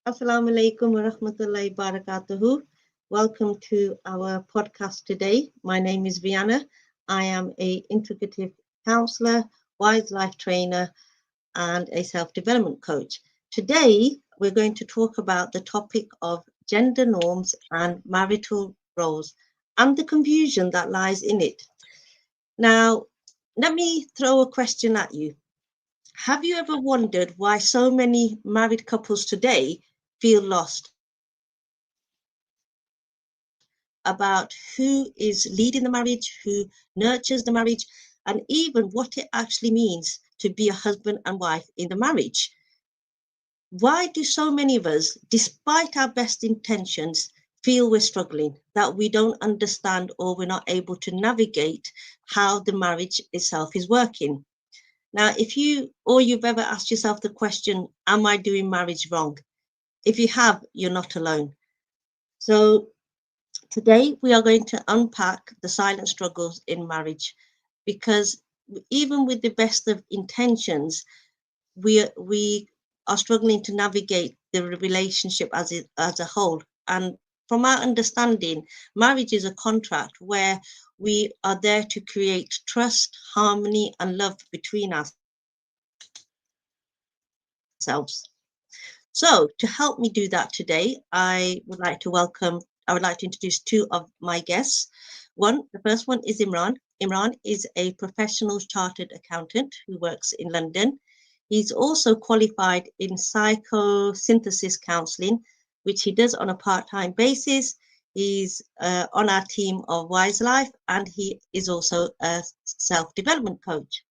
Assalamu alaikum wa rahmatullahi wa barakatuhu. Welcome to our podcast today. My name is Riana. I am a integrative counsellor, Wiselife trainer, and a self-development coach. Today, we're going to talk about the topic of gender norms and marital roles and the confusion that lies in it. Now, let me throw a question at you. Have you ever wondered why so many married couples today feel lost about who is leading the marriage, who nurtures the marriage, and even what it actually means to be a husband and wife in the marriage? Why do so many of us, despite our best intentions, feel we're struggling, that we don't understand or we're not able to navigate how the marriage itself is working? Now, if you've ever asked yourself the question, am I doing marriage wrong? If you have, you're not alone. So today we are going to unpack the silent struggles in marriage, because even with the best of intentions, we are struggling to navigate the relationship as a whole. And from our understanding, marriage is a contract where we are there to create trust, harmony, and love between ourselves. So to help me do that today, I would like to introduce two of my guests. The first one is Imran. Imran is a professional chartered accountant who works in London. He's also qualified in psychosynthesis counselling, which he does on a part-time basis. He's on our team of Wiselife, and he is also a self-development coach.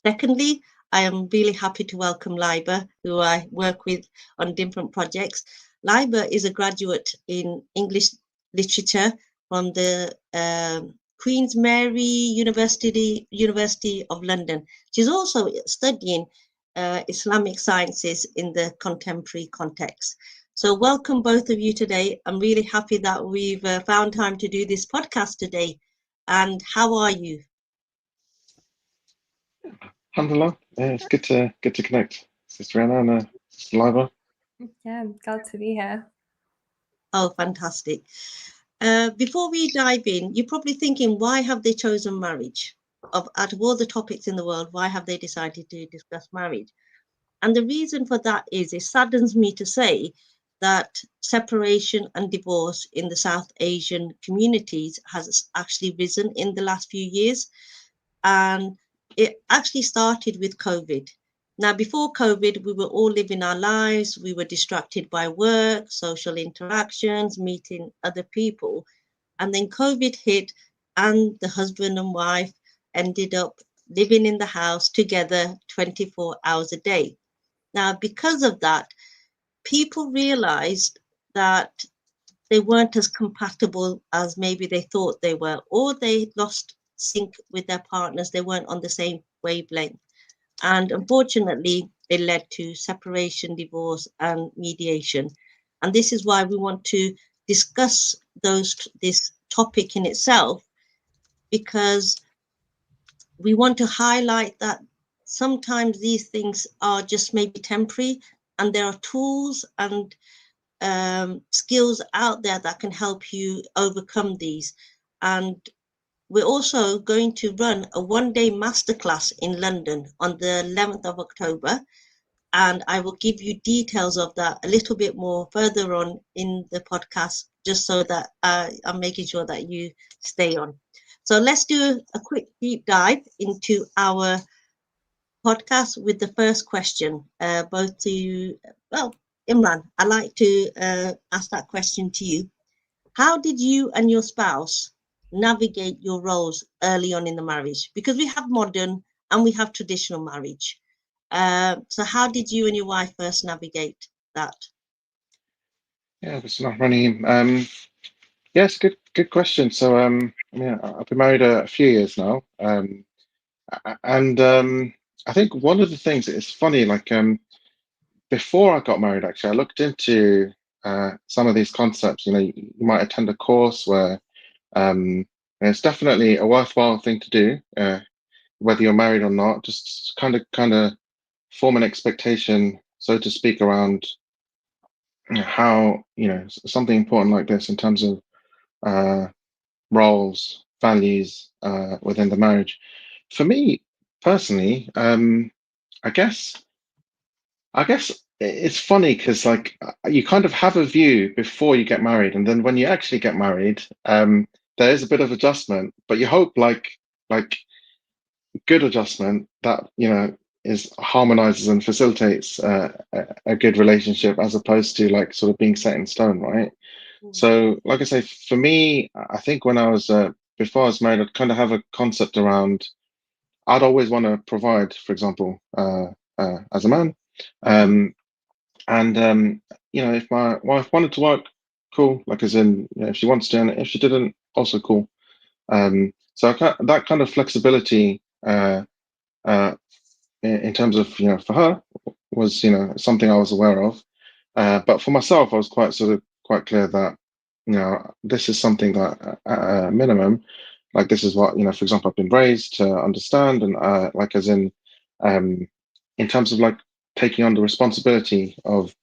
Secondly, I am really happy to welcome Lybah, who I work with on different projects. Lybah is a graduate in English literature from the Queen's Mary University of London. She's also studying Islamic sciences in the contemporary context. So welcome both of you today. I'm really happy that we've found time to do this podcast today. And how are you? Alhamdulillah. Yeah, it's good to connect. Sister Riana and Sister Lybah. Yeah, I'm glad to be here. Oh, fantastic. Before we dive in, you're probably thinking, why have they chosen marriage? Out of all the topics in the world, why have they decided to discuss marriage? And the reason for that is, it saddens me to say that separation and divorce in the South Asian communities has actually risen in the last few years. And it actually started with COVID. Now, before COVID, we were all living our lives. We were distracted by work, social interactions, meeting other people. And then COVID hit, and the husband and wife ended up living in the house together 24 hours a day. Now, because of that, people realized that they weren't as compatible as maybe they thought they were, or they lost sync with their partners. They weren't on the same wavelength. And unfortunately, it led to separation, divorce, and mediation. And this is why we want to discuss this topic in itself, because we want to highlight that sometimes these things are just maybe temporary, and there are tools and skills out there that can help you overcome these. And we're also going to run a one-day masterclass in London on the 11th of October. And I will give you details of that a little bit more further on in the podcast, just so that I'm making sure that you stay on. So let's do a quick deep dive into our podcast with the first question. Both to you, well, Imran, I'd like to ask that question to you. How did you and your spouse navigate your roles early on in the marriage? Because we have modern and we have traditional marriage. So how did you and your wife first navigate that? Yeah, it's not running. Yes, good question. So I mean, I've been married a few years now, and I think one of the things that is funny, like before I got married, actually, I looked into some of these concepts. You might attend a course where it's definitely a worthwhile thing to do, whether you're married or not. Just kind of form an expectation, so to speak, around how, something important like this in terms of roles, values within the marriage. For me personally, I guess it's funny because like you kind of have a view before you get married, and then when you actually get married, there is a bit of adjustment, but you hope like good adjustment that is harmonizes and facilitates a good relationship as opposed to like sort of being set in stone, right? So, like I say, for me, I think when I was before I was married, I'd kind of have a concept around I'd always want to provide, for example, as a man. And if my wife wanted to work, cool. Like as in, if she wants to, and if she didn't, also cool. So that kind of flexibility uh, in terms of for her was something I was aware of. But for myself, I was quite clear that this is something that at a minimum, like this is what for example, I've been raised to understand, and like as in terms of like taking on the responsibility of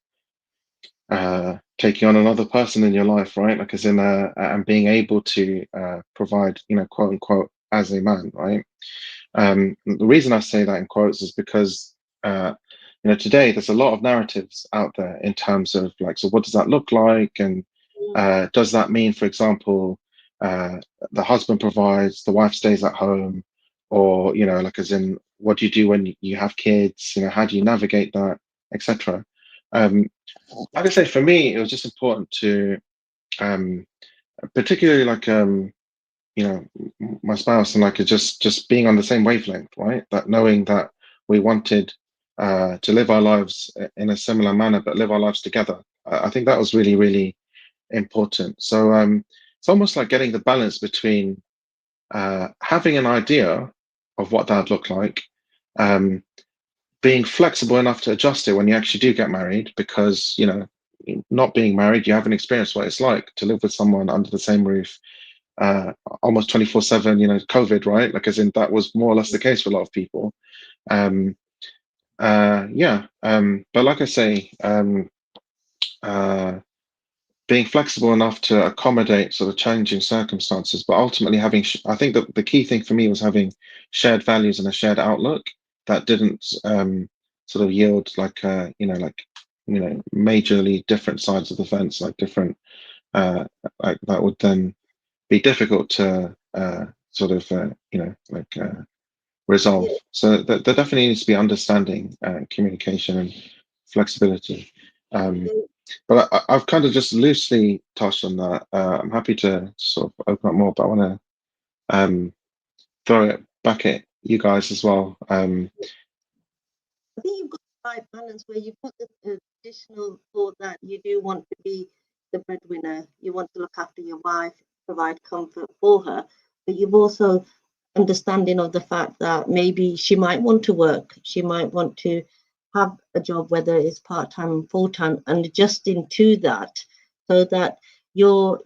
taking on another person in your life, right? Like as in and being able to provide, quote unquote, as a man, right? The reason I say that in quotes is because today there's a lot of narratives out there in terms of like, so what does that look like, and does that mean, for example, the husband provides, the wife stays at home, or like as in, what do you do when you have kids? How do you navigate that, etc. Like I say, for me, it was just important to, particularly like my spouse and like just being on the same wavelength, right? That knowing that we wanted to live our lives in a similar manner, but live our lives together. I think that was really, really important. So it's almost like getting the balance between having an idea of what that'd look like, being flexible enough to adjust it when you actually do get married, because not being married, you haven't experienced what it's like to live with someone under the same roof almost 24/7, COVID, right? Like as in that was more or less the case for a lot of people. But like I say, being flexible enough to accommodate sort of changing circumstances, but ultimately having, I think that the key thing for me was having shared values and a shared outlook that didn't sort of yield like, majorly different sides of the fence, like different, like that would then be difficult to sort of, resolve. Yeah. So there definitely needs to be understanding, communication, and flexibility. But I've kind of just loosely touched on that. I'm happy to sort of open up more, but I want to throw it back at you guys as well. I think you've got the right balance where you've got the additional thought that you do want to be the breadwinner, you want to look after your wife, provide comfort for her, but you've also understanding of the fact that maybe she might want to work, she might want to have a job, whether it's part-time, full-time, and adjusting to that so that you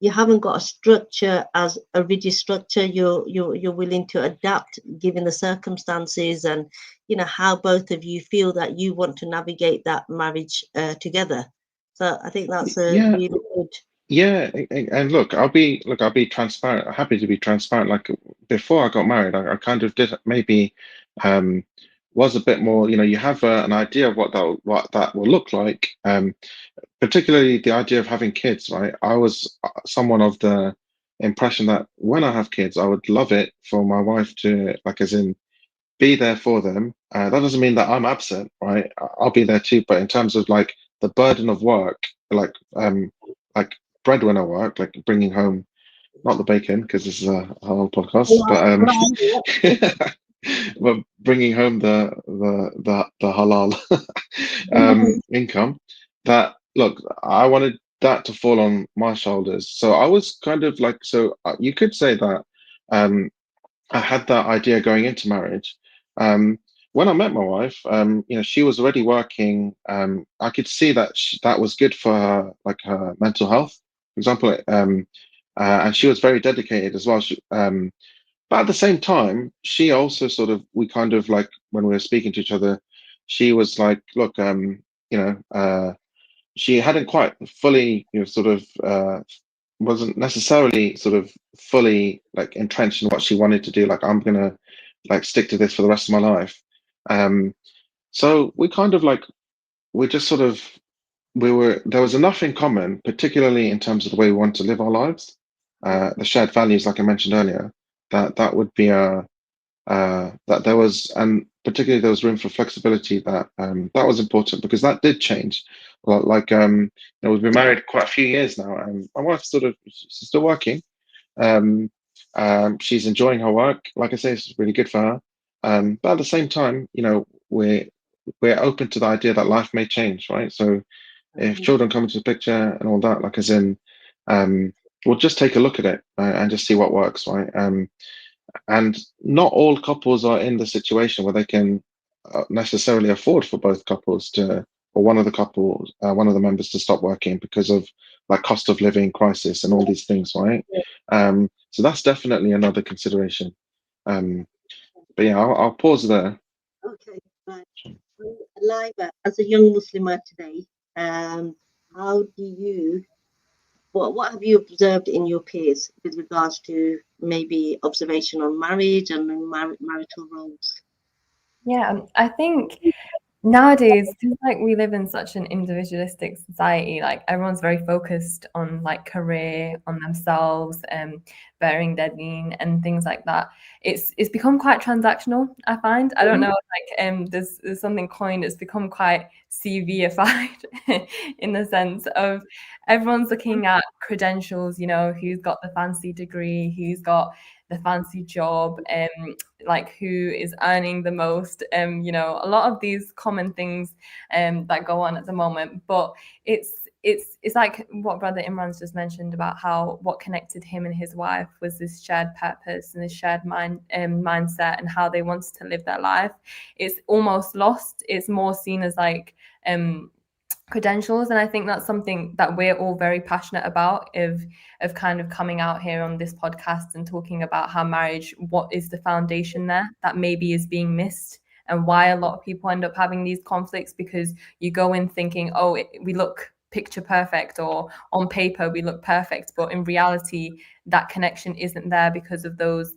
haven't got a structure as a rigid structure. You're willing to adapt given the circumstances, and how both of you feel that you want to navigate that marriage together. So I think that's a Yeah, really good. yeah, and I'll be transparent. Happy to be transparent. Like before I got married, I kind of did maybe um, was a bit more. You have an idea of what that will look like. Particularly the idea of having kids, right? I was someone of the impression that when I have kids, I would love it for my wife to, like, as in, be there for them. That doesn't mean that I'm absent, right? I'll be there too, but in terms of like the burden of work, like breadwinner work, like bringing home not the bacon because this is a whole podcast, but but bringing home the halal income. That look, I wanted that to fall on my shoulders. So I was kind of like, so you could say that um, I had that idea going into marriage. When I met my wife, she was already working. I could see that that was good for her, like her mental health, for example. And she was very dedicated as well. But at the same time, she also sort of, we kind of like when we were speaking to each other, she was like, look, you know, she hadn't quite fully, sort of wasn't necessarily sort of fully like entrenched in what she wanted to do. Like, I'm gonna like stick to this for the rest of my life. So we kind of like we just sort of there was enough in common, particularly in terms of the way we want to live our lives, the shared values, like I mentioned earlier, that would be that there was, and particularly there was room for flexibility, that was important because that did change. Well, like we've been married quite a few years now, and my wife she's still working. Um, she's enjoying her work. Like I say, it's really good for her. But at the same time, we're open to the idea that life may change, right? So if children come into the picture and all that, like as in, we'll just take a look at it and just see what works, right? And not all couples are in the situation where they can necessarily afford for both couples to, or one of the couples, one of the members to stop working because of like cost of living crisis and all these things, right? So that's definitely another consideration. But yeah, I'll pause there. Okay, right. Lybah, as a young Muslimah today, how do you, what have you observed in your peers with regards to maybe observation on marriage and marital roles? Yeah, I think nowadays, because like we live in such an individualistic society, like everyone's very focused on like career, on themselves, bearing their deen and things like that. It's become quite transactional, I find. I don't know, like there's something coined, it's become quite CV-ified in the sense of everyone's looking at credentials, who's got the fancy degree, who's got the fancy job, like who is earning the most, a lot of these common things that go on at the moment. But it's like what Brother Imran's just mentioned about how what connected him and his wife was this shared purpose and this shared mindset and how they wanted to live their life. It's almost lost. It's more seen as like credentials, and I think that's something that we're all very passionate about, of kind of coming out here on this podcast and talking about how marriage, what is the foundation there that maybe is being missed, and why a lot of people end up having these conflicts, because you go in thinking, oh, we look picture perfect, or on paper we look perfect, but in reality that connection isn't there because of those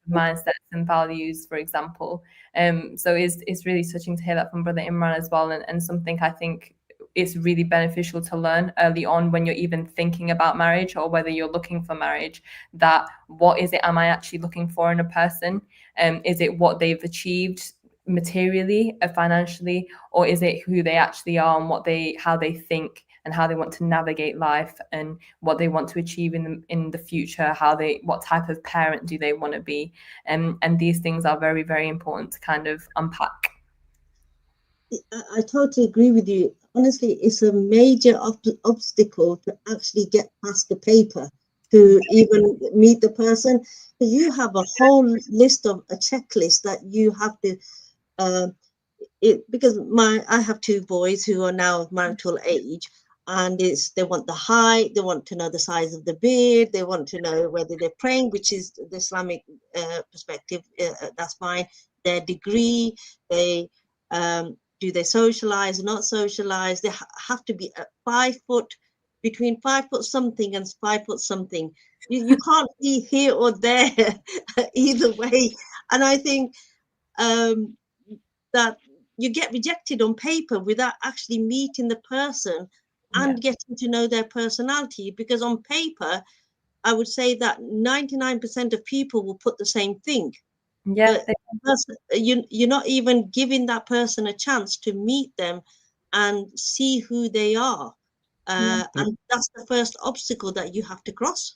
mindsets and values, for example. So it's really touching to hear that from Brother Imran as well, and something I think it's really beneficial to learn early on when you're even thinking about marriage, or whether you're looking for marriage, that what is it am I actually looking for in a person? Is it what they've achieved materially, financially, or is it who they actually are and how they think and how they want to navigate life and what they want to achieve in the future, what type of parent do they want to be? And these things are very, very important to kind of unpack. I totally agree with you. Honestly, it's a major obstacle to actually get past the paper to even meet the person. But you have a whole list of a checklist that you have to, because I have two boys who are now of marital age, and they want the height, they want to know the size of the beard, they want to know whether they're praying, which is the Islamic perspective, that's fine. Their degree, do they socialize or not socialize? They have to be at 5 foot, between 5 foot something and 5 foot something. You can't be here or there either way. And I think that you get rejected on paper without actually meeting the person and getting to know their personality, because on paper I would say that 99% of people will put the same thing. But you're not even giving that person a chance to meet them and see who they are. And that's the first obstacle that you have to cross.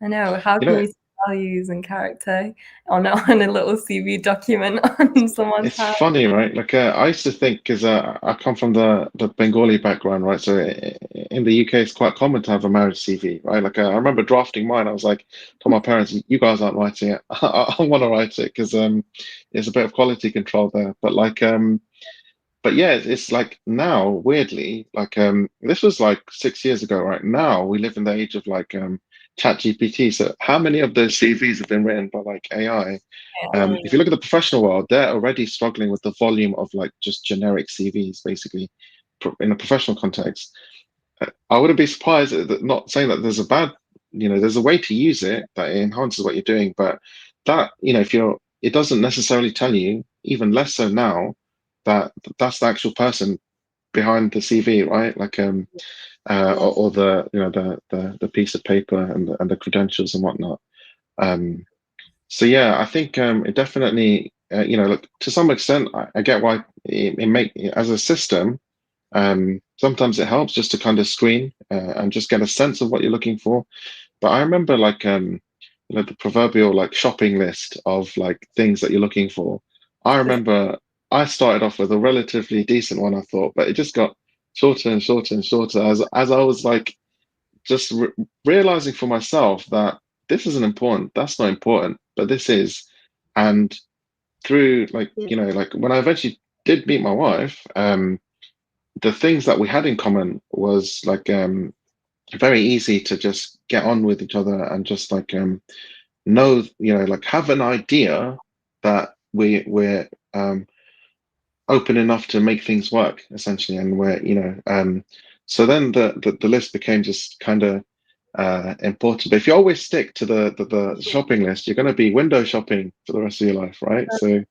I know. How can we see values and character on a little CV document on someone's house? It's funny, right? Like I used to think, because I come from the Bengali background, right? So in the UK, it's quite common to have a marriage CV, right? Like I remember drafting mine. I was like, told my parents, "You guys aren't writing it. I want to write it because there's a bit of quality control there." But but yeah, it's like now, weirdly, like this was like 6 years ago, right? Now we live in the age of like ChatGPT. So how many of those CVs have been written by like AI? If you look at the professional world, they're already struggling with the volume of like just generic CVs, basically. in a professional context, I wouldn't be surprised that, not saying that there's a bad, there's a way to use it that it enhances what you're doing, but that, if it doesn't necessarily tell you, even less so now, that that's the actual person behind the CV, right? Like, or the, the piece of paper and the credentials and whatnot. So yeah, I think it definitely, look, to some extent, I get why as a system. Sometimes it helps just to kind of screen and just get a sense of what you're looking for. But I remember like the proverbial like shopping list of like things that you're looking for. I remember I started off with a relatively decent one, I thought, but it just got shorter and shorter and shorter as I was like just realizing for myself that this isn't important, that's not important, but this is. And through like like when I eventually did meet my wife, the things that we had in common was like very easy to just get on with each other and just like know, like have an idea that we're open enough to make things work essentially, and we're so then the list became just kind of important. But if you always stick to the shopping list, you're going to be window shopping for the rest of your life, right? So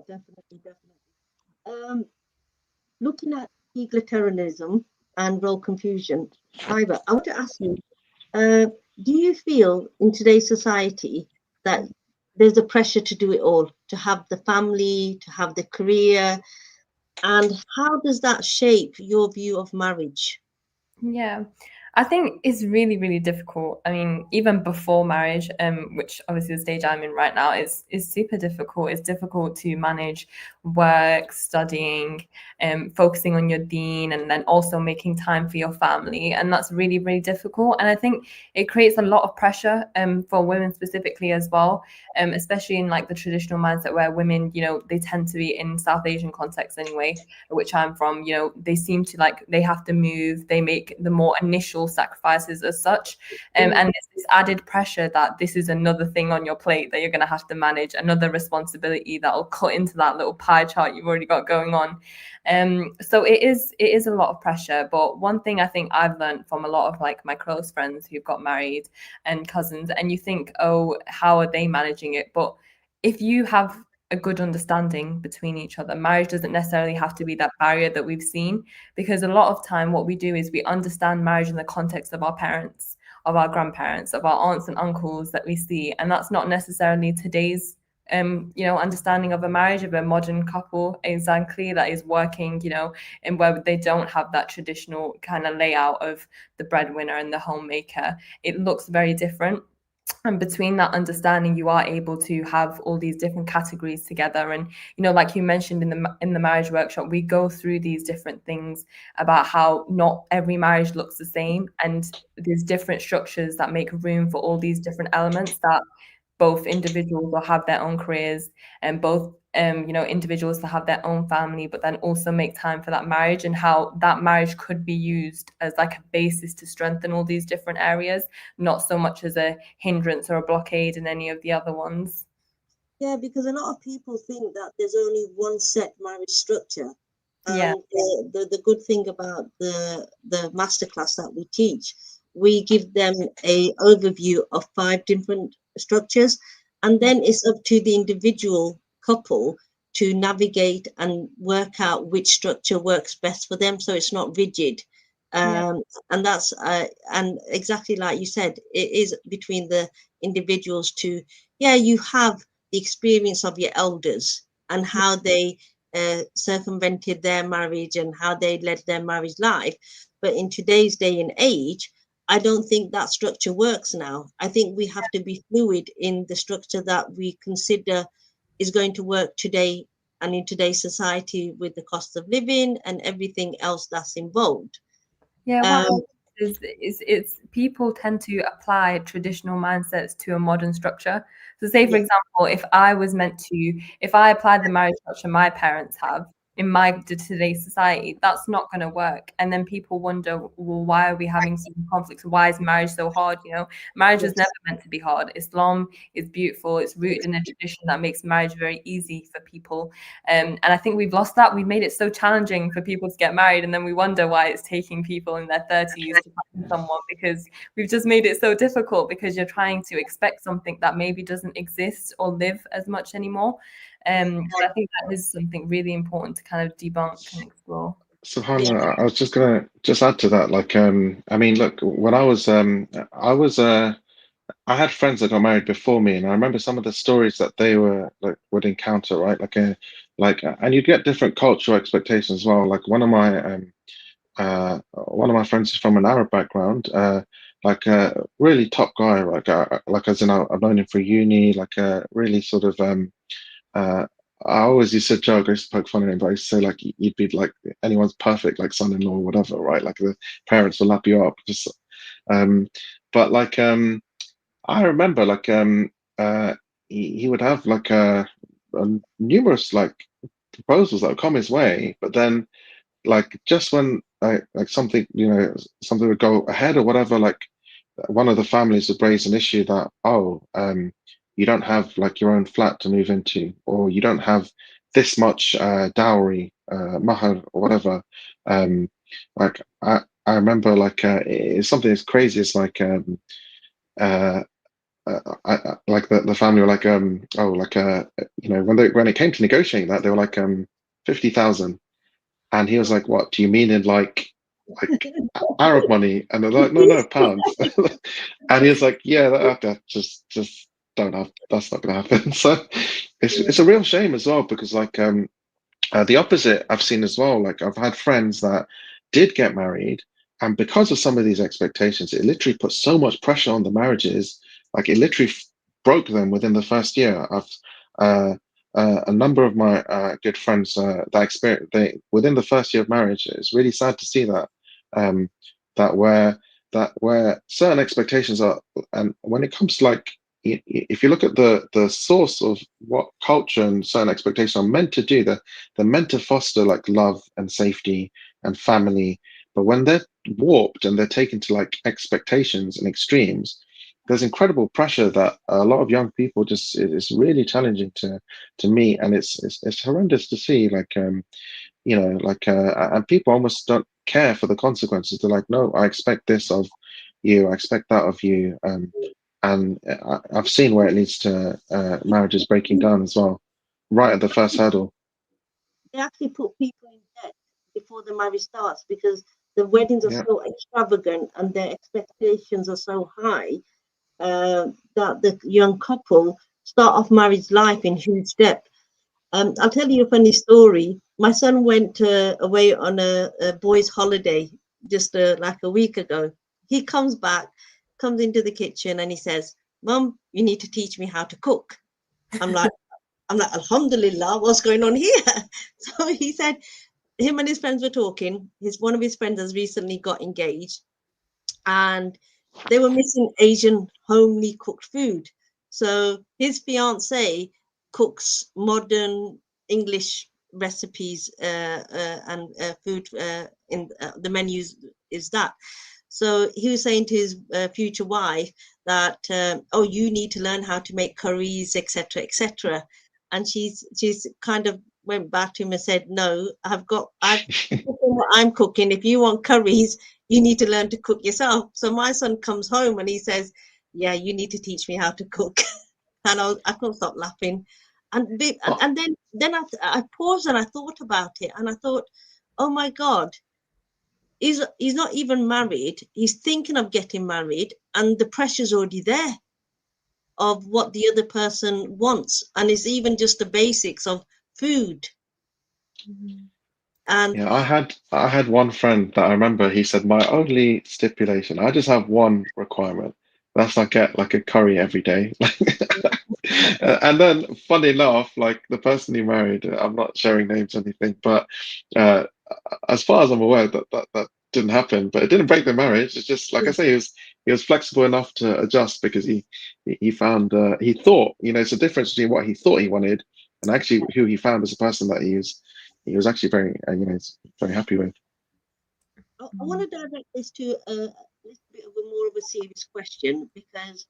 definitely. Looking at egalitarianism and role confusion, Lybah, I want to ask you, do you feel in today's society that there's a pressure to do it all, to have the family, to have the career, and how does that shape your view of marriage? Yeah, I think it's really, really difficult. I mean, even before marriage, which obviously the stage I'm in right now is super difficult. It's difficult to manage work, studying, focusing on your deen, and then also making time for your family. And that's really, really difficult. And I think it creates a lot of pressure for women specifically as well, especially in like the traditional mindset where women, they tend to be in South Asian context anyway, which I'm from, they seem to like, they have to move, they make the more initial sacrifices as such, and there's this added pressure that this is another thing on your plate that you're going to have to manage, another responsibility that will cut into that little pie chart you've already got going on. So it is a lot of pressure. But one thing I think I've learned from a lot of like my close friends who've got married and cousins, and you think, oh, how are they managing it? But if you have a good understanding between each other, marriage doesn't necessarily have to be that barrier that we've seen, because a lot of time what we do is we understand marriage in the context of our parents, of our grandparents, of our aunts and uncles that we see, and that's not necessarily today's understanding of a marriage, of a modern couple exactly that is working, and where they don't have that traditional kind of layout of the breadwinner and the homemaker. It looks very different. And between that understanding, you are able to have all these different categories together. And like you mentioned in the marriage workshop, we go through these different things about how not every marriage looks the same, and there's different structures that make room for all these different elements, that both individuals will have their own careers, and both individuals to have their own family, but then also make time for that marriage, and how that marriage could be used as like a basis to strengthen all these different areas, not so much as a hindrance or a blockade in any of the other ones. Yeah, because a lot of people think that there's only one set marriage structure. Yeah. The good thing about the masterclass that we teach, we give them a overview of 5 different structures, and then it's up to the individual couple to navigate and work out which structure works best for them, so it's not rigid. And that's and exactly like you said, it is between the individuals to, you have the experience of your elders and how they circumvented their marriage and how they led their marriage life. But in today's day and age, I don't think that structure works now. I think we have to be fluid in the structure that we consider is going to work today and in today's society, with the cost of living and everything else that's involved. Yeah, it's people tend to apply traditional mindsets to a modern structure. So say, for example, if I applied the marriage structure my parents have, in today's society, that's not going to work. And then people wonder, well, why are we having some conflicts? Why is marriage so hard? You know, marriage was never meant to be hard. Islam is beautiful. It's rooted in a tradition that makes marriage very easy for people. And I think we've lost that. We've made it so challenging for people to get married, and then we wonder why it's taking people in their 30s to find someone, because we've just made it so difficult, because you're trying to expect something that maybe doesn't exist or live as much anymore. I think that is something really important to kind of debunk and explore. SubhanAllah, I was just gonna add to that. Like, I mean, look, when I had friends that got married before me, and I remember some of the stories that they would encounter, right? And you'd get different cultural expectations as well. Like one of my friends is from an Arab background, like a really top guy, like as in I've known him for uni, like a really sort of I always used to joke, I used to poke fun at him, but I used to say like you'd be like anyone's perfect like son-in-law or whatever, right? Like the parents will lap you up. But like I remember like he would have like numerous like proposals that would come his way, but then like just when like something something would go ahead or whatever, like one of the families would raise an issue that you don't have like your own flat to move into, or you don't have this much dowry, mahar or whatever. Like I remember like it's something as crazy as like like the family were like when it came to negotiating that, they were like 50,000, and he was like, what do you mean in like Arab money? And they're like, no, pounds. And he was like, yeah, that just don't have, that's not gonna happen. So it's a real shame as well, because like the opposite I've seen as well. Like I've had friends that did get married, and because of some of these expectations, it literally put so much pressure on the marriages. Like it literally broke them within the first year. A number of my good friends within the first year of marriage. It's really sad to see that that where certain expectations are, and when it comes to like if you look at the source of what culture and certain expectations are meant to do, they're meant to foster like love and safety and family. But when they're warped and they're taken to like expectations and extremes, there's incredible pressure that a lot of young people it's really challenging to meet, and it's horrendous to see. Like and people almost don't care for the consequences. They're like, no, I expect this of you, I expect that of you. And I've seen where it leads to marriages breaking down as well, right at the first hurdle. They actually put people in debt before the marriage starts, because the weddings are so extravagant and their expectations are so high that the young couple start off marriage life in huge debt. I'll tell you a funny story. My son went away on a boys' holiday just like a week ago. He comes back, comes into the kitchen, and he says, "Mum, you need to teach me how to cook." I'm like, Alhamdulillah, what's going on here? So he said, him and his friends were talking. One of his friends has recently got engaged, and they were missing Asian homely cooked food. So his fiance cooks modern English recipes and food in the menus is that. So he was saying to his future wife that, oh, you need to learn how to make curries, etc., etc. And she's kind of went back to him and said, no, I've what I'm cooking. If you want curries, you need to learn to cook yourself. So my son comes home and he says, yeah, you need to teach me how to cook. And I couldn't stop laughing. And then I paused and I thought about it, and I thought, oh my God, he's not even married. He's thinking of getting married, and the pressure's already there of what the other person wants, and it's even just the basics of food. And yeah, I had one friend that I remember. He said, my only stipulation, I just have one requirement. That's I get like a curry every day. And then, funny enough, like the person he married, I'm not sharing names or anything, but as far as I'm aware, that didn't happen. But it didn't break the marriage. It's just like I say, he was flexible enough to adjust, because he found he thought, it's a difference between what he thought he wanted and actually who he found as a person that he was actually very, he's very happy with. I want to direct this to a little bit of a more of a serious question, because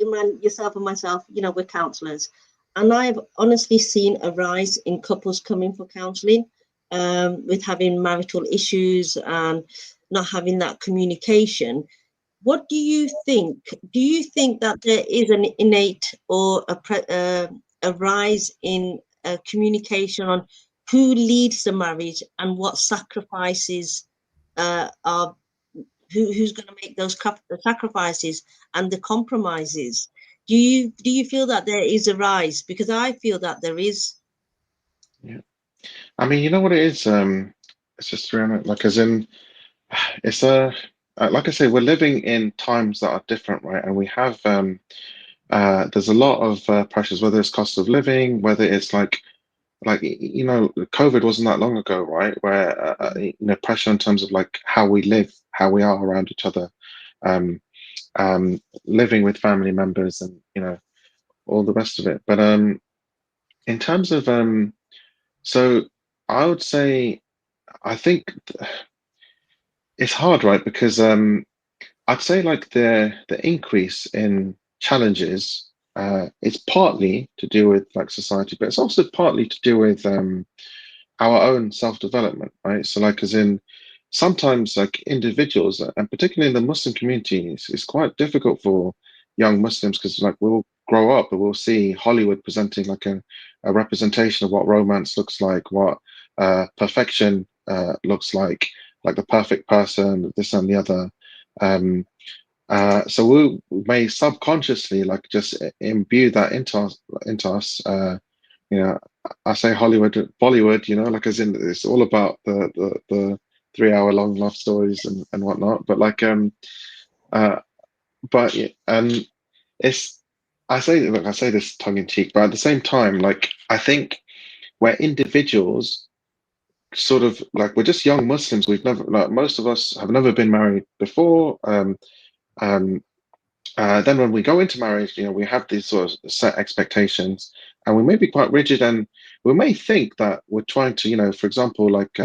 Imran, yourself and myself, we're counsellors, and I've honestly seen a rise in couples coming for counselling, with having marital issues and not having that communication. What do you think? Do you think that there is an innate or a rise in communication on who leads the marriage and what sacrifices are, who's going to make those sacrifices and the compromises? Do you feel that there is a rise? Because I feel that there is. Yeah, I mean, you know what it is. It's just Rihanna, like as in, it's like I say, we're living in times that are different, right? And we have there's a lot of pressures, whether it's cost of living, whether it's like COVID wasn't that long ago, right? Where pressure in terms of like how we live, how we are around each other, um, living with family members, and all the rest of it. But in terms of so I would say I think it's hard, right? Because I'd say like the increase in challenges, it's partly to do with like society, but it's also partly to do with our own self-development, right? So like as in sometimes like individuals, and particularly in the Muslim community, it's quite difficult for young Muslims, because like we'll grow up and we'll see Hollywood presenting like a representation of what romance looks like, what perfection looks like the perfect person, this and the other. Um, so we may subconsciously like just imbue that into us. You know, I say Hollywood, Bollywood. Like as in it's all about the 3 hour long love stories and whatnot. But like but it's I say this tongue in cheek, but at the same time, like I think we're individuals, sort of like we're just young Muslims. We've never, like most of us have never been married before. Um, then when we go into marriage, we have these sort of set expectations, and we may be quite rigid, and we may think that we're trying to, for example, like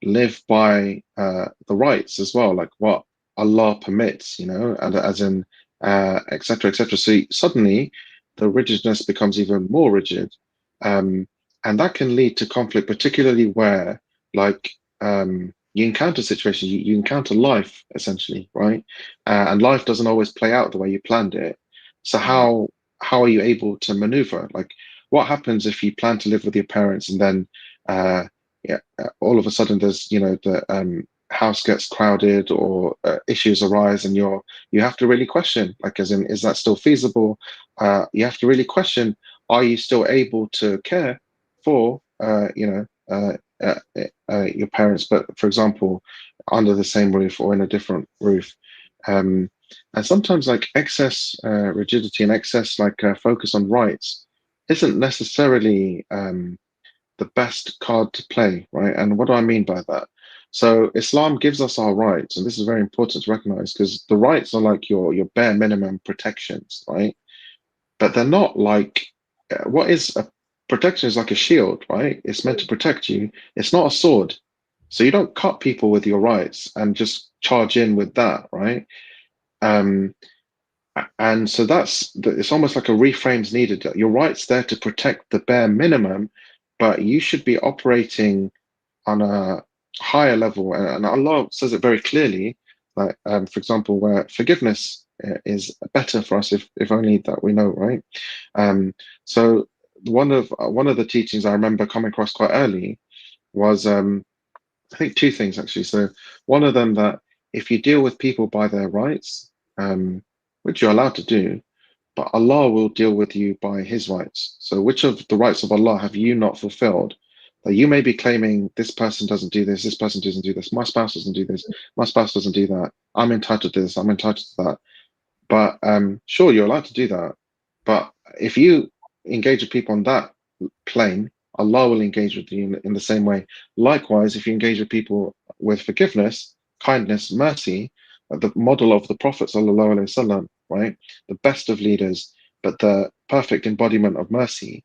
live by the rights as well, like what Allah permits, and as in etc. etc. So suddenly the rigidness becomes even more rigid, um, and that can lead to conflict, particularly where like you encounter situations, you encounter life essentially, right? And life doesn't always play out the way you planned it. So how are you able to maneuver? Like, what happens if you plan to live with your parents and then yeah, all of a sudden there's the house gets crowded, or issues arise, and you have to really question, like as in, is that still feasible? You have to really question, are you still able to care for your parents, but for example under the same roof or in a different roof? And sometimes like excess rigidity and excess like focus on rights isn't necessarily the best card to play, right? And what do I mean by that? So Islam gives us our rights, and this is very important to recognize, because the rights are like your bare minimum protections, right? But they're not like what is a protection is like a shield, right? It's meant to protect you. It's not a sword. So you don't cut people with your rights and just charge in with that, right? Um, and so it's almost like a reframe's needed. Your rights there to protect the bare minimum, but you should be operating on a higher level. And Allah says it very clearly, like for example, where forgiveness is better for us if only that we know, right? So one of the teachings I remember coming across quite early was I think two things actually. So one of them, that if you deal with people by their rights, which you're allowed to do, but Allah will deal with you by His rights. So which of the rights of Allah have you not fulfilled? That you may be claiming, this person doesn't do this person doesn't do this, my spouse doesn't do this, my spouse doesn't do that, I'm entitled to this, I'm entitled to that. But sure, you're allowed to do that. But if you engage with people on that plane, Allah will engage with you in the same way. Likewise, if you engage with people with forgiveness, kindness, mercy, the model of the Prophet sallallahu alaihi wasallam, right? The best of leaders, but the perfect embodiment of mercy.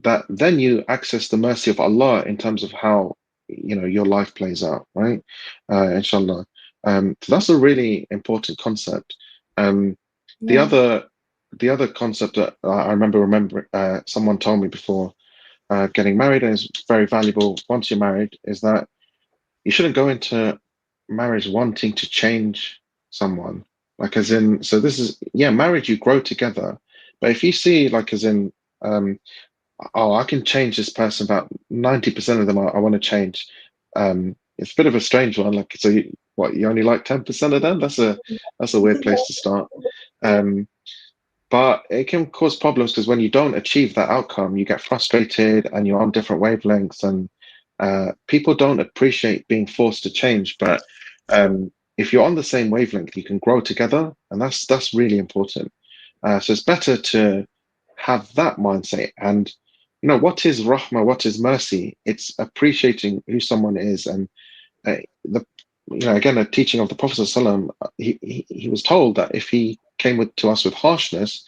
that then you access the mercy of Allah in terms of how, you know, your life plays out, right? Inshallah. So that's a really important concept. The Yeah. other concept that I remember someone told me before getting married, and is very valuable once you're married, is that you shouldn't go into marriage wanting to change someone. Like, as in, so this is, yeah, marriage, you grow together. But if you see, like, as in, oh, I can change this person, about 90% of them I want to change. It's a bit of a strange one. Like, so what, you only like 10% of them? That's a weird place to start. Um, but it can cause problems because when you don't achieve that outcome, you get frustrated and you're on different wavelengths, and people don't appreciate being forced to change. But if you're on the same wavelength, you can grow together, and that's really important. So it's better to have that mindset. And you know, what is rahmah? What is mercy? It's appreciating who someone is, and the you know, again, a teaching of the Prophet ﷺ, he was told that if he came to us with harshness,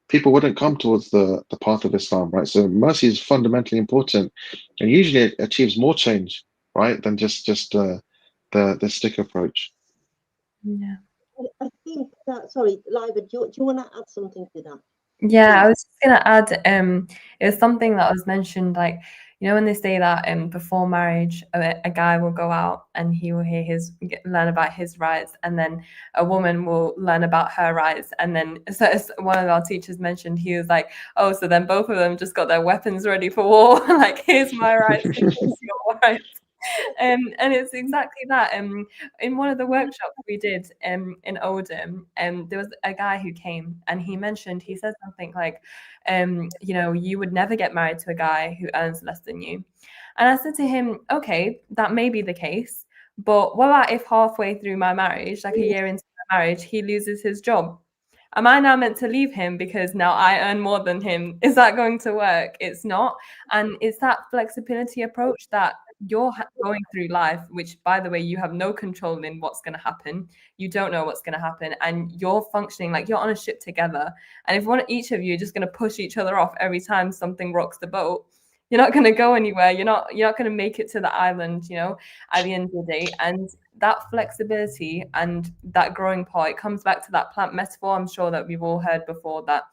people wouldn't come towards the path of Islam, right? So mercy is fundamentally important, and usually it achieves more change, right, than just the stick approach. Yeah. I think that, sorry, Lybah, do you want to add something to that? Yeah, I was just gonna add, it was something that was mentioned, like, you know, when they say that before marriage, a guy will go out and he will learn about his rights, and then a woman will learn about her rights, and then so as one of our teachers mentioned, he was like, oh, so then both of them just got their weapons ready for war, like, here's my rights, here's your rights. And it's exactly that. In one of the workshops we did in Oldham, there was a guy who came and he said something like, you know, you would never get married to a guy who earns less than you. And I said to him, okay, that may be the case, but what about if halfway through my marriage, like a year into my marriage, he loses his job? Am I now meant to leave him because now I earn more than him? Is that going to work? It's not. And it's that flexibility approach that you're going through life, which, by the way, you have no control in what's going to happen. You don't know what's going to happen, and you're functioning like you're on a ship together. And if each of you are just going to push each other off every time something rocks the boat, you're not going to go anywhere. You're not going to make it to the island, you know, at the end of the day. And that flexibility and that growing part, it comes back to that plant metaphor. I'm sure that we've all heard before that,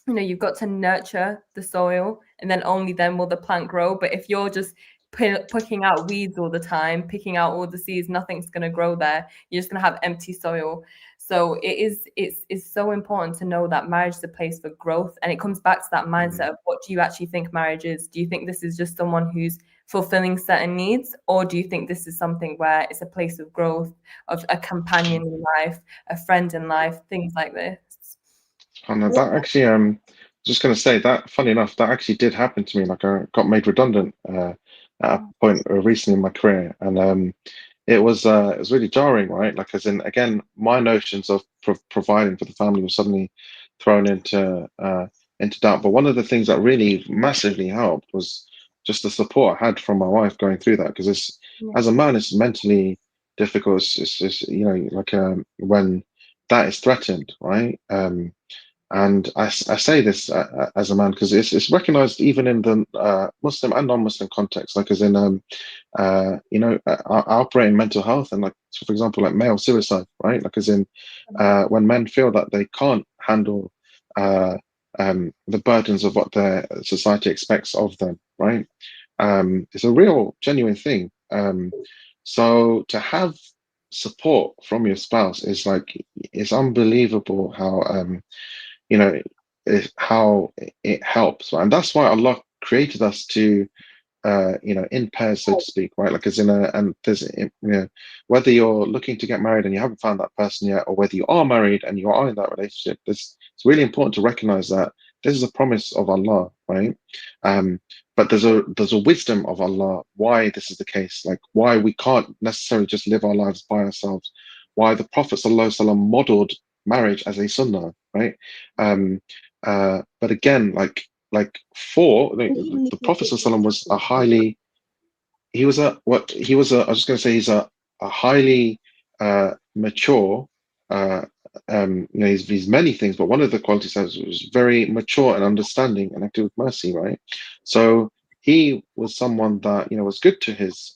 you know, you've got to nurture the soil, and then only then will the plant grow. But if you're just picking out weeds all the time, picking out all the seeds, nothing's going to grow there. You're just going to have empty soil. So it's so important to know that marriage is a place for growth. And it comes back to that mindset of, what do you actually think marriage is? Do you think this is just someone who's fulfilling certain needs, or do you think this is something where it's a place of growth, of a companion in life, a friend in life, things like this? Oh, no, that actually, just going to say that, funny enough, that actually did happen to me. Like, I got made redundant at a point recently in my career, and it was really jarring, right? Like, as in, again, my notions of providing for the family was suddenly thrown into doubt. But one of the things that really massively helped was just the support I had from my wife going through that, because as a man, it's mentally difficult. It's you know, like when that is threatened, right? And I say this as a man because it's recognized even in the Muslim and non-Muslim context, like, as in, you know, I operate in mental health, and, like, so for example, like male suicide, right? Like, as in, when men feel that they can't handle the burdens of what their society expects of them, right? It's a real, genuine thing. So to have support from your spouse is like, it's unbelievable how you know, how it helps, right? And that's why Allah created us to, you know, in pairs, so to speak, right? Like, as in and there's, you know, whether you're looking to get married and you haven't found that person yet, or whether you are married and you are in that relationship, it's really important to recognize that this is a promise of Allah, right? But there's a wisdom of Allah why this is the case, like why we can't necessarily just live our lives by ourselves, why the Prophet ﷺ modeled marriage as a sunnah, right? But again, like for the Prophet ﷺ was a highly, he was a what he was a I was just going to say, he's a highly mature he's many things, but one of the qualities was very mature and understanding and acted with mercy, right? So he was someone that was good to his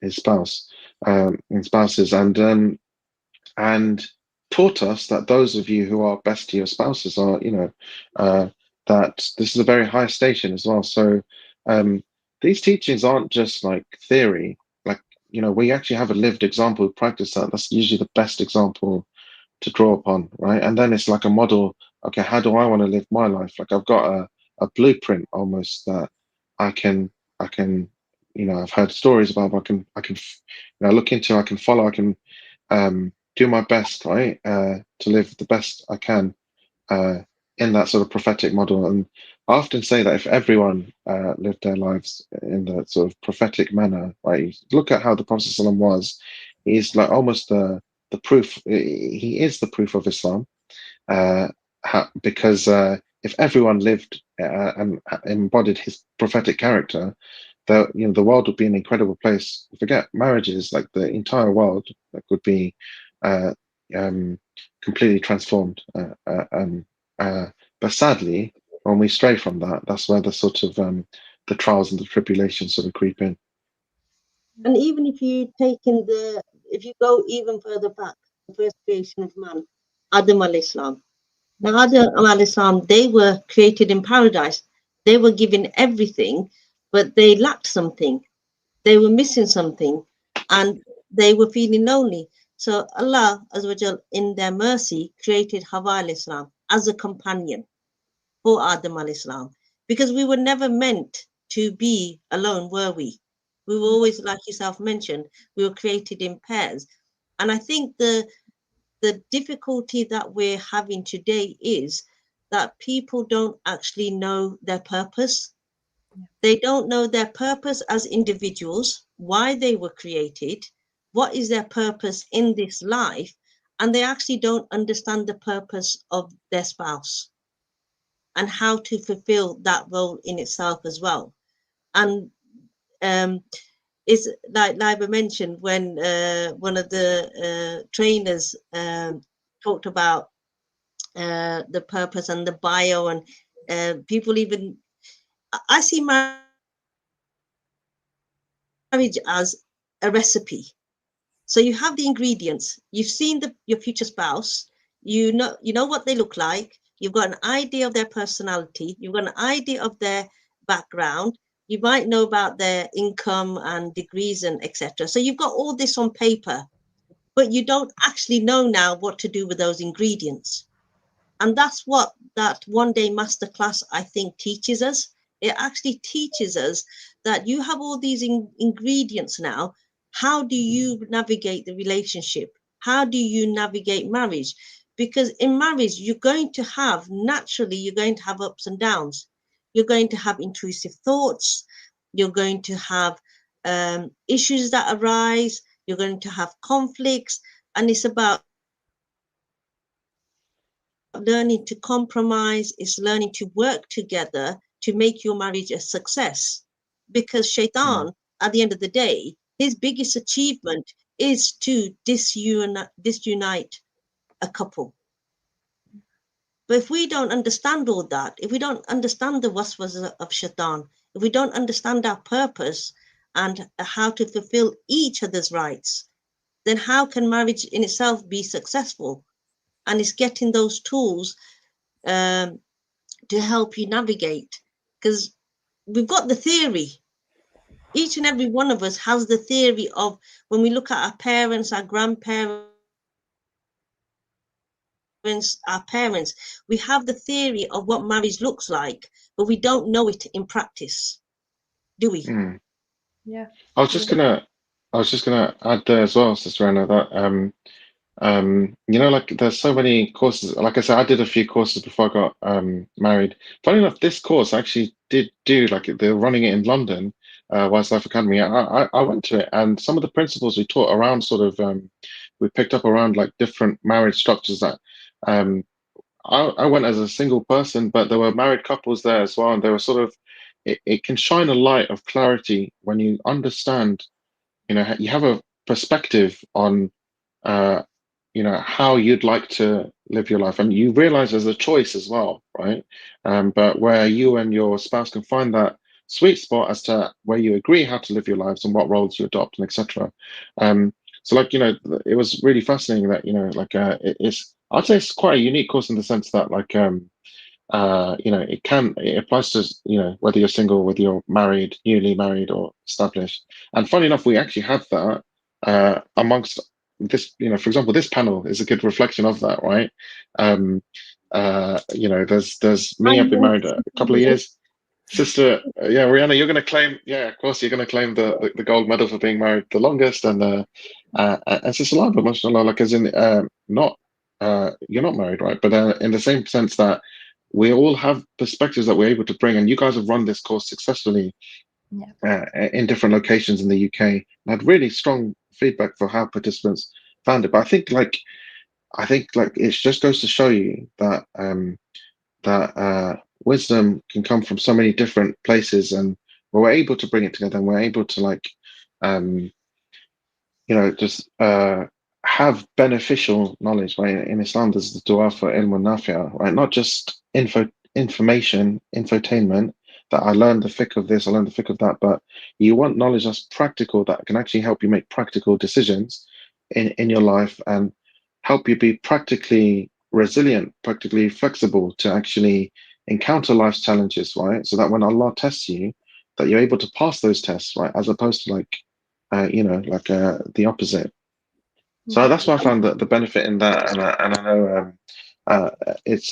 spouse and spouses, and taught us that those of you who are best to your spouses are, that this is a very high station as well. So these teachings aren't just like theory. Like, we actually have a lived example who practice that. That's usually the best example to draw upon, right? And then it's like a model. Okay, how do I want to live my life? Like I've got a blueprint almost that I can I've heard stories about. I can look into. I can follow. I can do my best, right, to live the best I can uh, in that sort of prophetic model. And I often say that if everyone lived their lives in that sort of prophetic manner, right, look at how the Prophet ﷺ was. He's like almost the proof. He is the proof of Islam, uh, because if everyone lived and embodied his prophetic character, the world would be an incredible place. Forget marriages, like the entire world like, would be uh, completely transformed. But sadly, when we stray from that, that's where the sort of the trials and the tribulations sort of creep in. And even if if you go even further back, the first creation of man, Adam al-Islam. Now, Adam al-Islam, they were created in paradise. They were given everything, but they lacked something. They were missing something, and they were feeling lonely. So Allah, Azza wa Jal, in their mercy, created Hawa al-Islam as a companion for Adam al-Islam, because we were never meant to be alone, were we? We were always, like yourself mentioned, we were created in pairs. And I think the difficulty that we're having today is that people don't actually know their purpose. They don't know their purpose as individuals, why they were created, what is their purpose in this life, and they actually don't understand the purpose of their spouse and how to fulfill that role in itself as well. And it's like Lybah mentioned when one of the trainers talked about the purpose and the bio, and people even, I see marriage as a recipe. So you have the ingredients, you've seen your future spouse, you know what they look like, you've got an idea of their personality, you've got an idea of their background, you might know about their income and degrees and etc. So you've got all this on paper, but you don't actually know now what to do with those ingredients. And that's what that one day masterclass, I think, teaches us. It actually teaches us that you have all these ingredients now. How do you navigate the relationship? How do you navigate marriage? Because in marriage, naturally, you're going to have ups and downs. You're going to have intrusive thoughts. You're going to have issues that arise. You're going to have conflicts. And it's about learning to compromise, is learning to work together to make your marriage a success. Because Shaitan, at the end of the day, his biggest achievement is to disunite a couple. But if we don't understand all that, if we don't understand the waswas of Shaitan, if we don't understand our purpose and how to fulfill each other's rights, then how can marriage in itself be successful? And it's getting those tools to help you navigate, because we've got the theory. Each and every one of us has the theory of, when we look at our parents, our grandparents, our parents, we have the theory of what marriage looks like, but we don't know it in practice, do we? Yeah. I was just gonna add there as well, Sister Riana, that like there's so many courses. Like I said, I did a few courses before I got married. Funny enough, this course I actually did do, like they're running it in London, Wiselife Academy. I went to it, and some of the principles we taught around sort of we picked up around like different marriage structures that I went as a single person, but there were married couples there as well, and they were sort of it can shine a light of clarity when you understand, you have a perspective on uh how you'd like to live your life, and you realize there's a choice as well, right? But where you and your spouse can find that sweet spot as to where you agree how to live your lives and what roles you adopt and etc. So like, it was really fascinating that, like, it's, I'd say it's quite a unique course in the sense that, like, it applies to, whether you're single, whether you're married, newly married, or established. And funny enough, we actually have that amongst this, for example, this panel is a good reflection of that, right? There's me, I've been married a couple of years. Sister, yeah, Riana, you're going to claim, yeah, of course, you're going to claim the gold medal for being married the longest, and Sister Lybah, mashallah, like, as in, you're not married, right? But in the same sense that we all have perspectives that we're able to bring, and you guys have run this course successfully in different locations in the UK, and had really strong feedback for how participants found it. But I think like it just goes to show you that wisdom can come from so many different places, and we're able to bring it together, and we're able to, like, just have beneficial knowledge, right? In Islam, there's the dua for ilm nafi'a, right? Not just infotainment, that I learned the fiqh of this, I learned the fiqh of that, but you want knowledge that's practical, that can actually help you make practical decisions in your life, and help you be practically resilient, practically flexible to actually encounter life's challenges, right? So that when Allah tests you, that you're able to pass those tests, right? As opposed to, like, the opposite. So that's why I found the benefit in that, and I know it's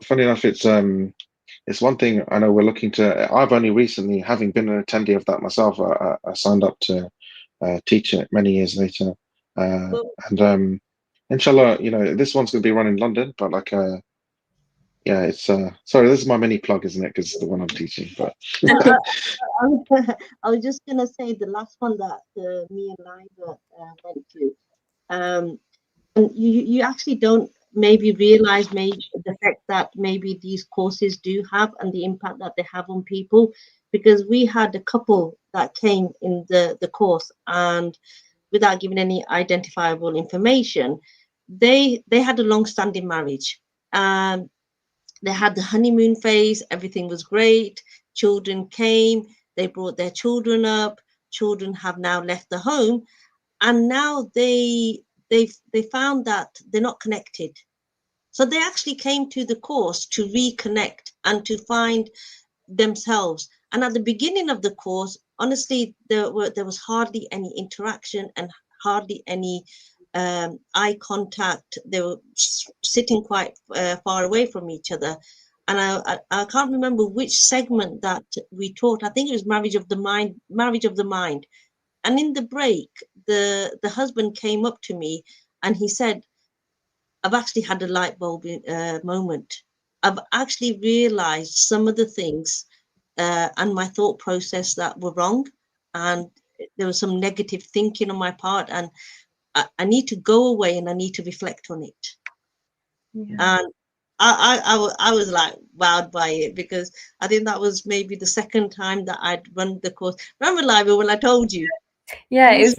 funny enough, it's one thing I know we're looking to. I've only recently, having been an attendee of that myself, I signed up to teach it many years later, and inshallah, this one's going to be run in London, but like, it's sorry, this is my mini plug, isn't it? Because it's the one I'm teaching. But I was just gonna say the last one that me and Lybah went to, and you actually don't maybe realize maybe the effect that maybe these courses do have, and the impact that they have on people, because we had a couple that came in the course, and without giving any identifiable information, they had a long-standing marriage, and they had the honeymoon phase, everything was great, children came, they brought their children up, children have now left the home, and now they found that they're not connected. So they actually came to the course to reconnect and to find themselves. And at the beginning of the course, honestly, there was hardly any interaction and hardly any eye contact. They were sitting quite far away from each other. And I can't remember which segment that we taught. I think it was marriage of the mind. And in the break, the husband came up to me and he said, I've actually had a light bulb moment. I've actually realized some of the things and my thought process that were wrong. And there was some negative thinking on my part. And I need to go away and I need to reflect on it. Yeah. And I was like wowed by it, because I think that was maybe the second time that I'd run the course. Remember, Lybah, when I told you? Yeah, it's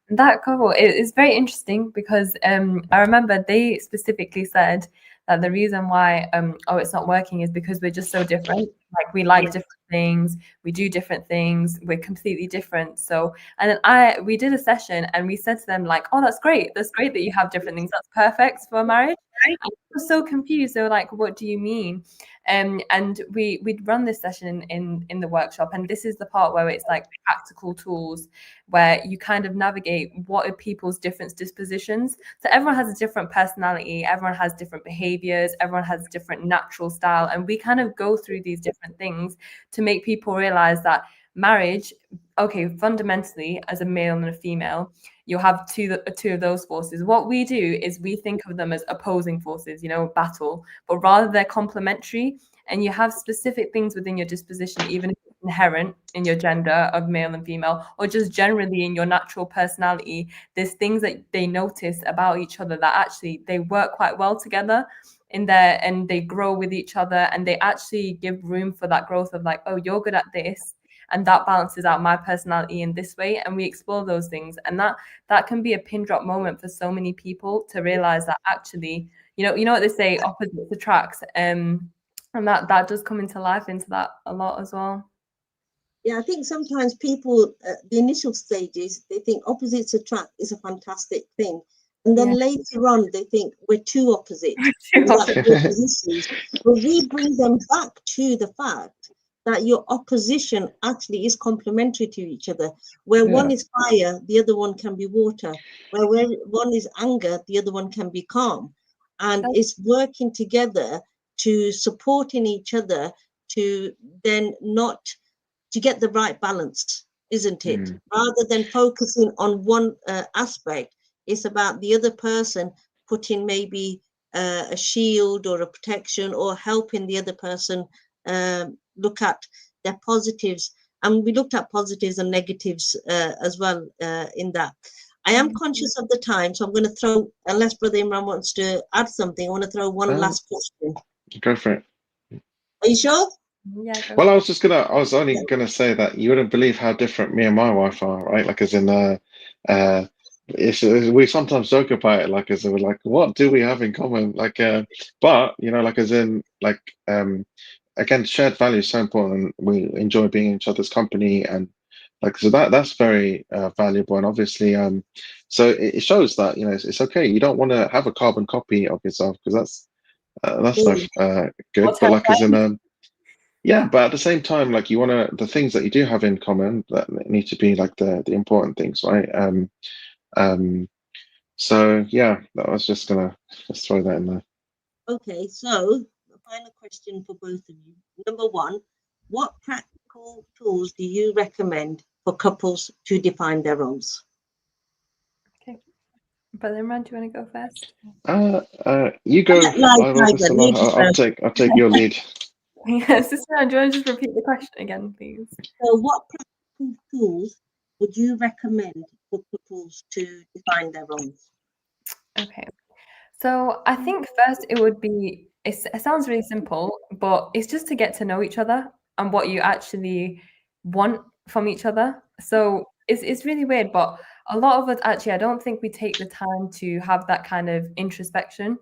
that couple. It's very interesting because I remember they specifically said that the reason why it's not working is because we're just so different. Like, we like different things, we do different things, we're completely different. So, and then we did a session and we said to them, like, oh, that's great that you have different things, that's perfect for marriage. And I was so confused. They were like, what do you mean? And we'd run this session in the workshop, and this is the part where it's like practical tools, where you kind of navigate what are people's different dispositions. So everyone has a different personality, everyone has different behaviors, everyone has a different natural style, and we kind of go through these different things to make people realize that marriage, okay, fundamentally, as a male and a female, you'll have two of those forces. What we do is we think of them as opposing forces, battle, but rather they're complementary, and you have specific things within your disposition, even if it's inherent in your gender of male and female, or just generally in your natural personality. There's things that they notice about each other that actually they work quite well together and they grow with each other, and they actually give room for that growth of, like, oh, you're good at this, and that balances out my personality in this way, and we explore those things. And that can be a pin drop moment for so many people to realize that actually, you know what they say, opposites attract, and that does come into life into that a lot as well. Yeah, I think sometimes people, the initial stages, they think opposites attract is a fantastic thing. And then later on, they think we're too opposite. But we bring them back to the fact that your opposition actually is complementary to each other. Where one is fire, the other one can be water. Where one is anger, the other one can be calm. And it's working together to supporting each other to then not... to get the right balance, isn't it? Rather than focusing on one aspect, it's about the other person putting maybe a shield or a protection, or helping the other person look at their positives. And we looked at positives and negatives as well in that. I am conscious of the time, so I'm going to throw, unless Brother Imran wants to add something, I want to throw one last question. Go for it. Are you sure? Yeah. Well, I was only gonna say that you wouldn't believe how different me and my wife are, right? Like, as in, we sometimes joke about it, like, as in, like, what do we have in common? Like, but you know, like, as in, like, again, shared value is so important. We enjoy being in each other's company, and like, so that's very valuable. And obviously, so it shows that, you know, it's okay. You don't want to have a carbon copy of yourself, because that's not good. But like, as in, yeah, but at the same time, like, you want to, the things that you do have in common, that need to be like the important things, right? So yeah, that was just gonna just throw that in there. Okay, so the final question for both of you. Number one, what practical tools do you recommend for couples to define their roles? Okay, Brother Imran, do you want to go first? You go. I'll take your lead. Yes, Sister Anne, do you want to just repeat the question again, please? So what practical tools would you recommend for couples to define their roles? Okay, so I think first it would be, it sounds really simple, but it's just to get to know each other and what you actually want from each other. So it's really weird, but a lot of us actually, I don't think we take the time to have that kind of introspection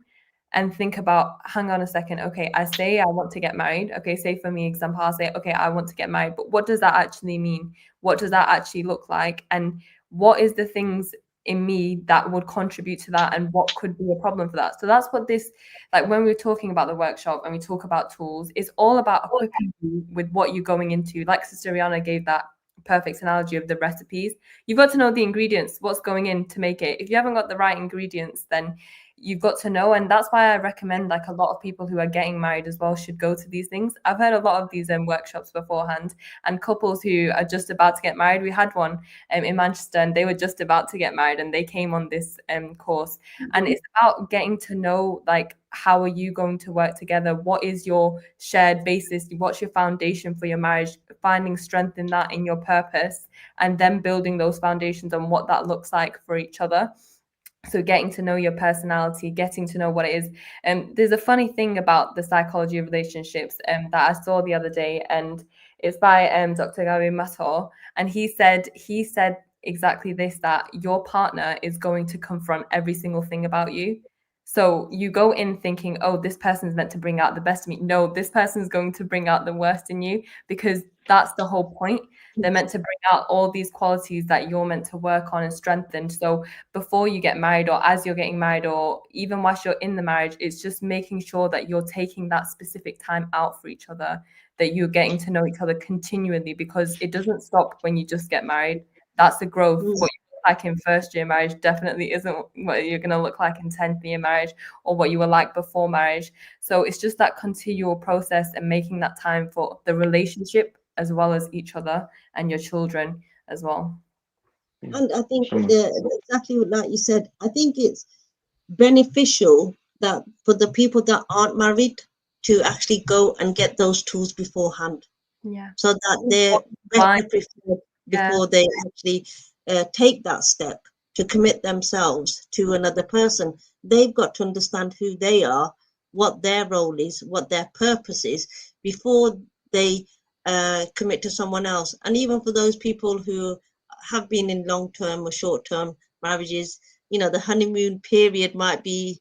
and think about, hang on a second, okay, I say I want to get married. Okay, say for me, example, I'll say, okay, I want to get married, but what does that actually mean? What does that actually look like? And what is the things in me that would contribute to that, and what could be a problem for that? So that's what this, like, when we're talking about the workshop and we talk about tools, it's all about equipping you with what you're going into. Like Sister Riana gave that perfect analogy of the recipes. You've got to know the ingredients, what's going in to make it. If you haven't got the right ingredients, then you've got to know. And that's why I recommend, like, a lot of people who are getting married as well should go to these things. I've heard a lot of these workshops beforehand, and couples who are just about to get married. We had one in Manchester, and they were just about to get married, and they came on this course. And it's about getting to know, like, how are you going to work together? What is your shared basis? What's your foundation for your marriage? Finding strength in that, in your purpose, and then building those foundations on what that looks like for each other. So getting to know your personality, getting to know what it is. There's a funny thing about the psychology of relationships that I saw the other day, and it's by Dr. Gary Mator, and he said exactly this, that your partner is going to confront every single thing about you. So you go in thinking, oh, this person's meant to bring out the best in me. No, this person's going to bring out the worst in you, because that's the whole point. They're meant to bring out all these qualities that you're meant to work on and strengthen. So before you get married, or as you're getting married, or even whilst you're in the marriage, it's just making sure that you're taking that specific time out for each other, that you're getting to know each other continually, because it doesn't stop when you just get married. That's the growth. What you look like in first year marriage definitely isn't what you're going to look like in 10th year marriage, or what you were like before marriage. So it's just that continual process, and making that time for the relationship as well as each other and your children as well. And I think exactly like you said, I think it's beneficial that for the people that aren't married to actually go and get those tools beforehand. Yeah. So that they're better prepared before they actually take that step to commit themselves to another person. They've got to understand who they are, what their role is, what their purpose is, before they commit to someone else. And even for those people who have been in long-term or short-term marriages, you know, the honeymoon period might be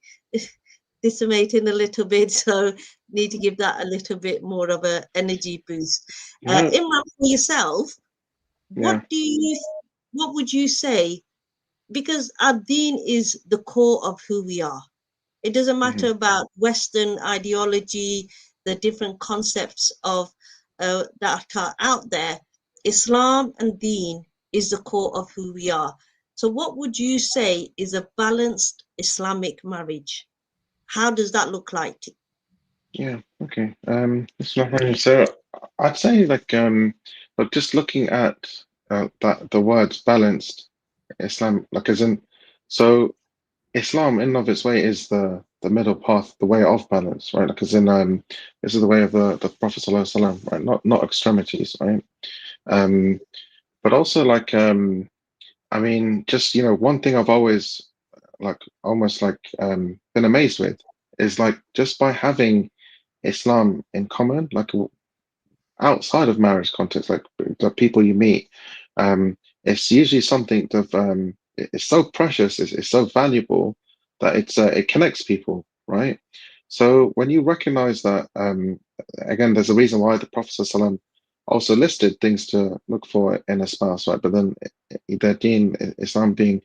decimating a little bit, so need to give that a little bit more of a energy boost. Yeah, Imran, for yourself, yeah, what would you say? Because our deen is the core of who we are. It doesn't hmm matter about Western ideology, the different concepts of that are out there. Islam and deen is the core of who we are. So what would you say is a balanced Islamic marriage? How does that look like? yeah. Okay. It's not really. So I'd say like but just looking at that the words balanced Islam, like as in, so Islam in and of its way is the middle path, the way of balance, right? Like as in this is the way of the Prophet Sallallahu Alaihi Wasallam, right? Not extremities, right? Um, but also like I mean, just one thing I've always like almost like been amazed with is like just by having Islam in common, like outside of marriage context, like the people you meet, it's usually something that it's so precious, it's so valuable that it connects people, right? So when you recognize that, again, there's a reason why the Prophet ﷺ also listed things to look for in a spouse, right? But then their deen, Islam being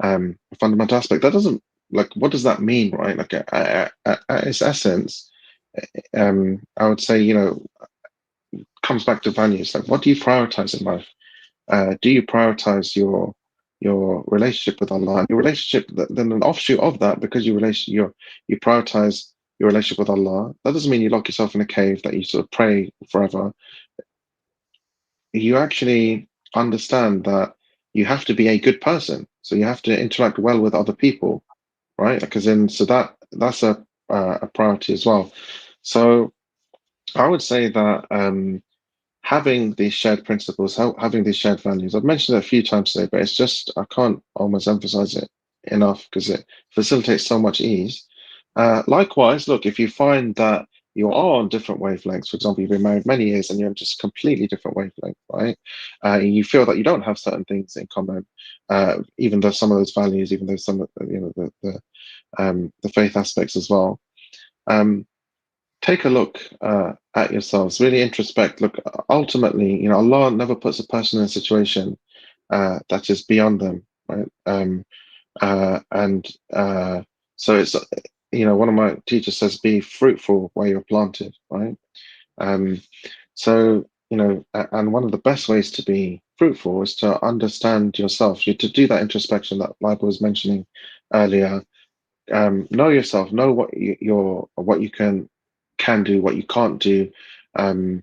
a fundamental aspect, that doesn't like what does that mean, right? Like at its essence, I would say, comes back to values. Like, what do you prioritize in life? Do you prioritize your relationship with Allah? And your relationship, then an offshoot of that, because you prioritize your relationship with Allah. That doesn't mean you lock yourself in a cave that you sort of pray forever. You actually understand that you have to be a good person, so you have to interact well with other people, right? Because then, so that's a priority as well. So I would say that having these shared principles, having these shared values. I've mentioned it a few times today, but it's just I can't almost emphasize it enough because it facilitates so much ease. Likewise, look, if you find that you are on different wavelengths, for example, you've been married many years and you're on just completely different wavelength, right? You feel that you don't have certain things in common, even though some of those values, even though some of the faith aspects as well. Take a look at yourselves, really introspect. Look, ultimately, Allah never puts a person in a situation that is beyond them, right? And so it's, one of my teachers says, be fruitful where you're planted, right? Um, so, and one of the best ways to be fruitful is to understand yourself, to do that introspection that Lybah was mentioning earlier. Know yourself, know what you can do, what you can't do, um,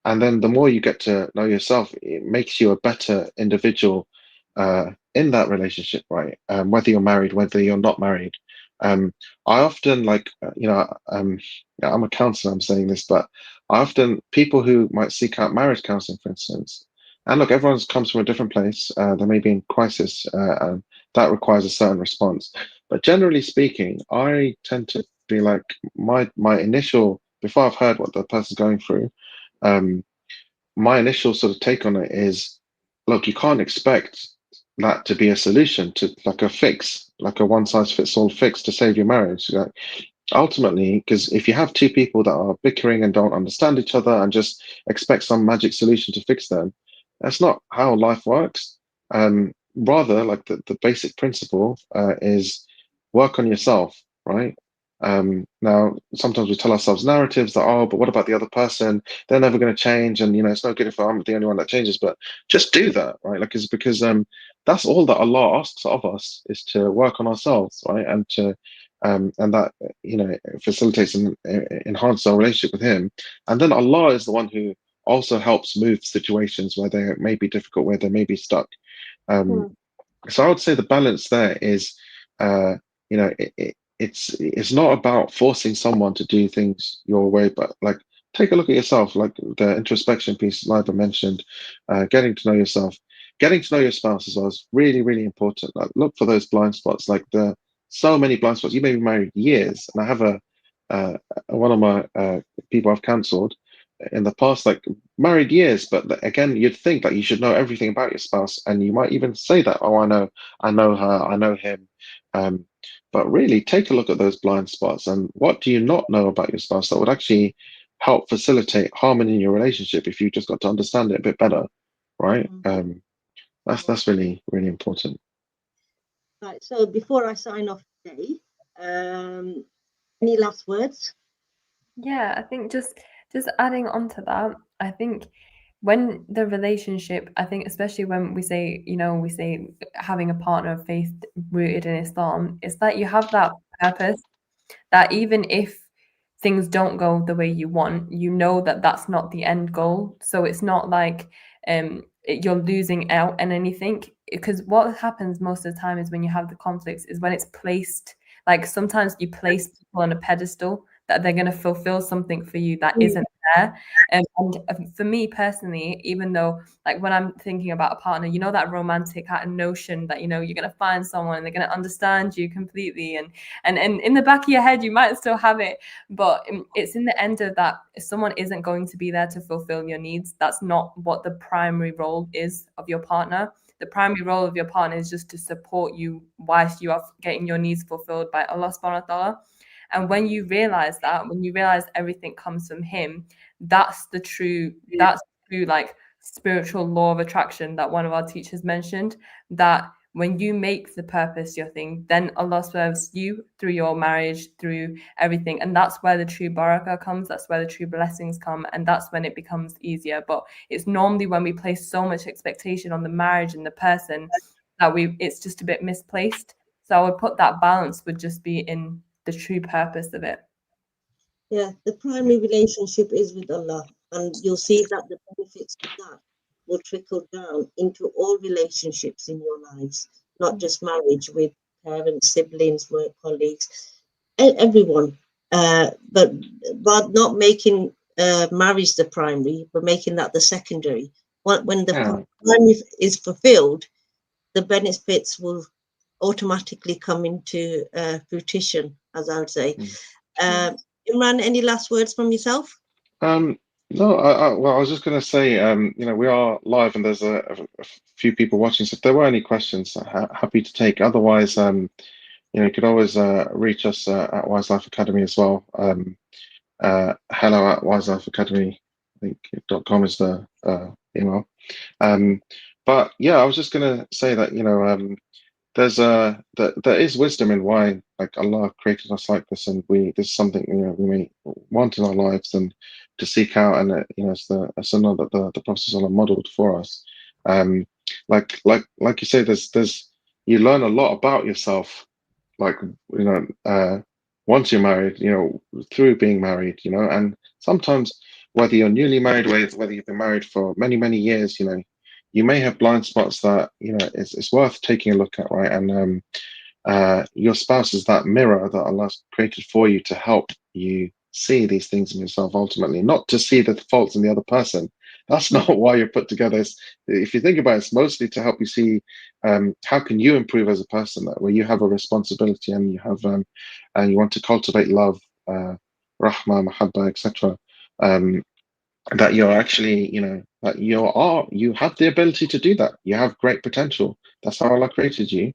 and then the more you get to know yourself, it makes you a better individual in that relationship, right? Whether you're married, whether you're not married. I often like, I'm a counselor, I'm saying this, but I often, people who might seek out marriage counseling, for instance, and look, everyone comes from a different place. They may be in crisis, and that requires a certain response. But generally speaking, I tend to be like my initial, before I've heard what the person's going through, um, my initial sort of take on it is, look, you can't expect that to be a solution to like a fix, like a one size fits all fix to save your marriage. Like, ultimately, because if you have two people that are bickering and don't understand each other and just expect some magic solution to fix them, that's not how life works. Rather, like the basic principle is work on yourself, right? Now, sometimes we tell ourselves narratives that, oh, but what about the other person? They're never going to change, and it's no good if I'm the only one that changes. But just do that, right? Like, it's because that's all that Allah asks of us is to work on ourselves, right? And to and that facilitates and enhances our relationship with Him. And then Allah is the one who also helps move situations where they may be difficult, where they may be stuck. Um, Hmm. so I would say the balance there is, it's not about forcing someone to do things your way, but like take a look at yourself, like the introspection piece Lybah mentioned, getting to know yourself, getting to know your spouse as well is really, really important. Like look for those blind spots, like the so many blind spots. You may be married years, and I have one of my people I've cancelled. in the past, like married years, but again, you'd think that you should know everything about your spouse, and you might even say that, oh, I know her, I know him. But really take a look at those blind spots, and what do you not know about your spouse that would actually help facilitate harmony in your relationship if you just got to understand it a bit better, right? That's really, really important. Right. So before I sign off today, any last words? Yeah, I think just adding on to that, I think when the relationship, I think especially when we say, we say having a partner of faith rooted in Islam, it's that you have that purpose that even if things don't go the way you want, you know that that's not the end goal. So it's not like you're losing out on anything, because what happens most of the time is when you have the conflicts is when it's placed, like sometimes you place people on a pedestal that they're going to fulfill something for you that isn't there. And for me personally, even though like when I'm thinking about a partner, that romantic kind of notion that, you're going to find someone and they're going to understand you completely. And in the back of your head, you might still have it, but it's in the end of that, if someone isn't going to be there to fulfill your needs, that's not what the primary role is of your partner. The primary role of your partner is just to support you whilst you are getting your needs fulfilled by Allah subhanahu wa ta'ala. And when you realize that, when you realize everything comes from him, that's the true like spiritual law of attraction that one of our teachers mentioned, that when you make the purpose your thing, then Allah serves you through your marriage, through everything. And that's where the true barakah comes. That's where the true blessings come. And that's when it becomes easier. But it's normally when we place so much expectation on the marriage and the person that it's just a bit misplaced. So I would put that balance would just be in the true purpose of it. Yeah, the primary relationship is with Allah, and you'll see that the benefits of that will trickle down into all relationships in your lives, not just marriage, with parents, siblings, work colleagues, everyone. But not making marriage the primary, but making that the secondary. When the primary is fulfilled, the benefits will automatically come into fruition, as I would say. Imran, any last words from yourself? No, well, I was just going to say, we are live and there's a few people watching. So if there were any questions, happy to take. Otherwise, you could always reach us at Wiselife Academy as well. hello@wiselifeacademy, I think .com is the email. But yeah, I was just going to say that, there is wisdom in why, like, Allah created us like this, and this is something we may want in our lives and to seek out, and it's the sunnah that the Prophet ﷺ modeled for us. Like you say, there's you learn a lot about yourself, like once you're married, through being married, and sometimes whether you're newly married, whether you've been married for many years, you may have blind spots that it's worth taking a look at, right? And your spouse is that mirror that Allah's created for you to help you see these things in yourself, ultimately, not to see the faults in the other person. That's not why you're put together. If you think about it, it's mostly to help you see how can you improve as a person, where you have a responsibility and you have and you want to cultivate love, rahmah, mahabba, etc. That you're actually, that you have the ability to do that. You have great potential. That's how Allah created you.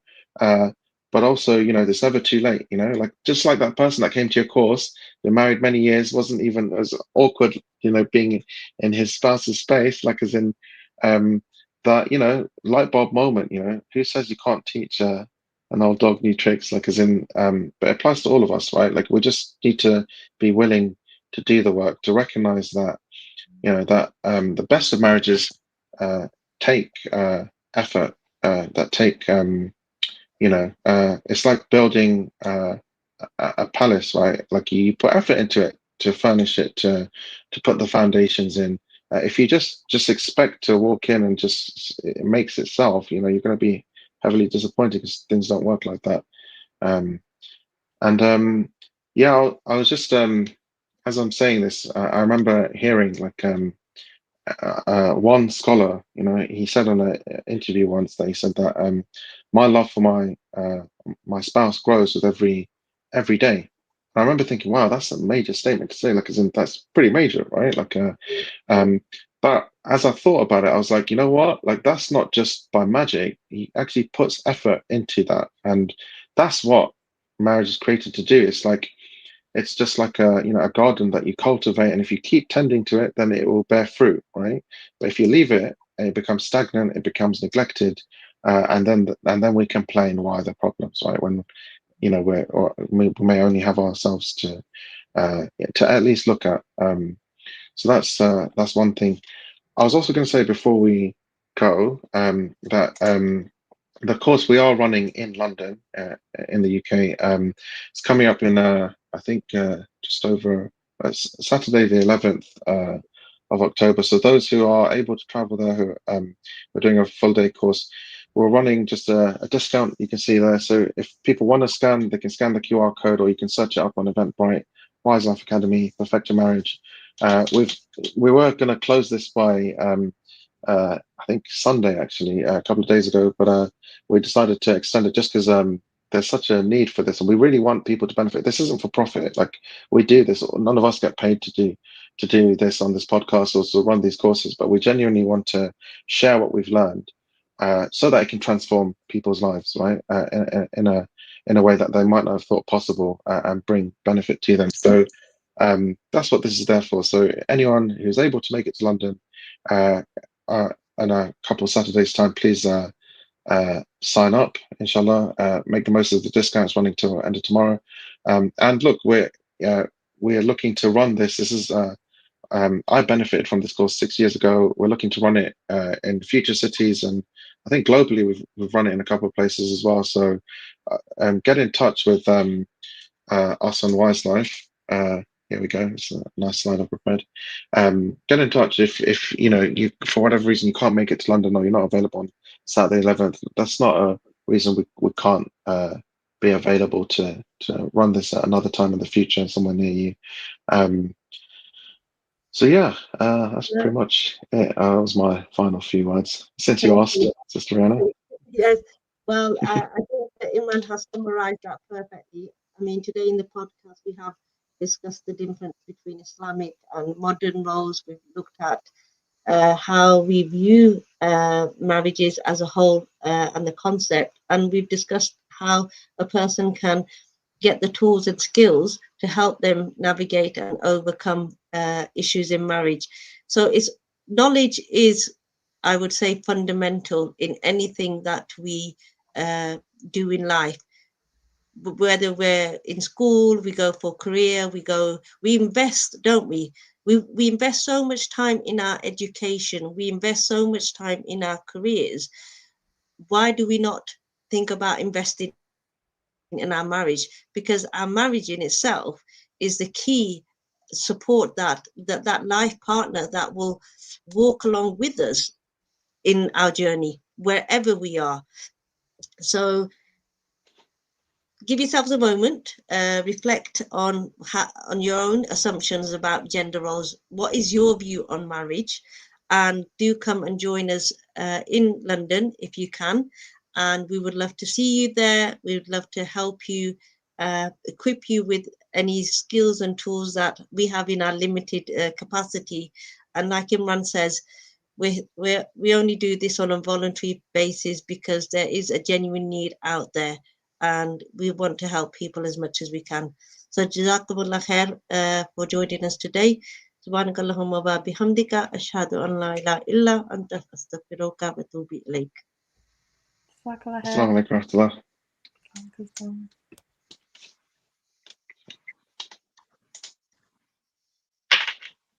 But also, there's never too late, like just like that person that came to your course, been married many years, wasn't even as awkward, being in his spouse's space, like as in that, light bulb moment, who says you can't teach an old dog new tricks, like as in, but it applies to all of us, right? Like we just need to be willing to do the work, to recognize that that the best of marriages take effort, that take it's like building a palace, right? Like you put effort into it to furnish it, to put the foundations in. If you just expect to walk in and just it makes itself, you're going to be heavily disappointed because things don't work like that. Yeah, I was just as I'm saying this, I remember hearing like one scholar, he said on an interview once that he said that my love for my spouse grows with every day. I remember thinking, wow, that's a major statement to say, like, as in, that's pretty major, right? Like, but as I thought about it, I was like, you know what? Like, that's not just by magic. He actually puts effort into that, and that's what marriage is created to do. It's like, it's just like a, you know, a garden that you cultivate, and if you keep tending to it, then it will bear fruit, right? But if you leave it and it becomes stagnant, it becomes neglected, and then we complain why the problems, right? When, you know, we may only have ourselves to at least look at. So that's one thing. I was also going to say before we go that the course we are running in London, in the UK, it's coming up in I think just over Saturday the 11th of October. So those who are able to travel there, who we're doing a full day course, we're running just a discount. You can see there. So if people want to scan, they can scan the QR code, or you can search it up on Eventbrite. Wiselife Academy, Perfect Your Marriage. We were going to close this by I think Sunday, actually, a couple of days ago, but we decided to extend it just because there's such a need for this, and we really want people to benefit. This isn't for profit. Like, we do this, none of us get paid to do this on this podcast or to run these courses, but we genuinely want to share what we've learned so that it can transform people's lives, right? In a way that they might not have thought possible, and bring benefit to them. So that's what this is there for. So anyone who's able to make it to London in a couple of Saturdays' time, please sign up, inshallah. Make the most of the discounts running till end of tomorrow. And look, we're looking to run this. This is I benefited from this course 6 years ago. We're looking to run it in future cities, and I think globally we've run it in a couple of places as well. So get in touch with us on Wiselife. Here we go. It's a nice slide I've prepared. Get in touch if you know, you, for whatever reason, you can't make it to London, or you're not available on Saturday 11th. That's not a reason we can't be available to run this at another time in the future somewhere near you. So yeah, that's pretty much it. That was my final few words. Since you asked, Sister Riana. Yes, well, I think that Imran has summarized that perfectly. I mean, today in the podcast, we have discussed the difference between Islamic and modern roles. We've looked at how we view marriages as a whole, and the concept, and we've discussed how a person can get the tools and skills to help them navigate and overcome issues in marriage. So knowledge is, I would say, fundamental in anything that we do in life. Whether we're in school, we go for career, we invest, don't we? We invest so much time in our education, we invest so much time in our careers. Why do we not think about investing in our marriage? Because our marriage in itself is the key support, that life partner that will walk along with us in our journey wherever we are. So give yourselves a moment, reflect on your own assumptions about gender roles. What is your view on marriage? And do come and join us in London if you can. And we would love to see you there. We would love to help you, equip you with any skills and tools that we have in our limited capacity. And like Imran says, we only do this on a voluntary basis because there is a genuine need out there, and we want to help people as much as we can. So Jazakumullah khair for joining us today. Subhanakallahumma wa bihamdika ashhadu an la ilaha illa anta astaghfiruka wa atubu ilayk. Assalamu alaikum wa rahmatullah.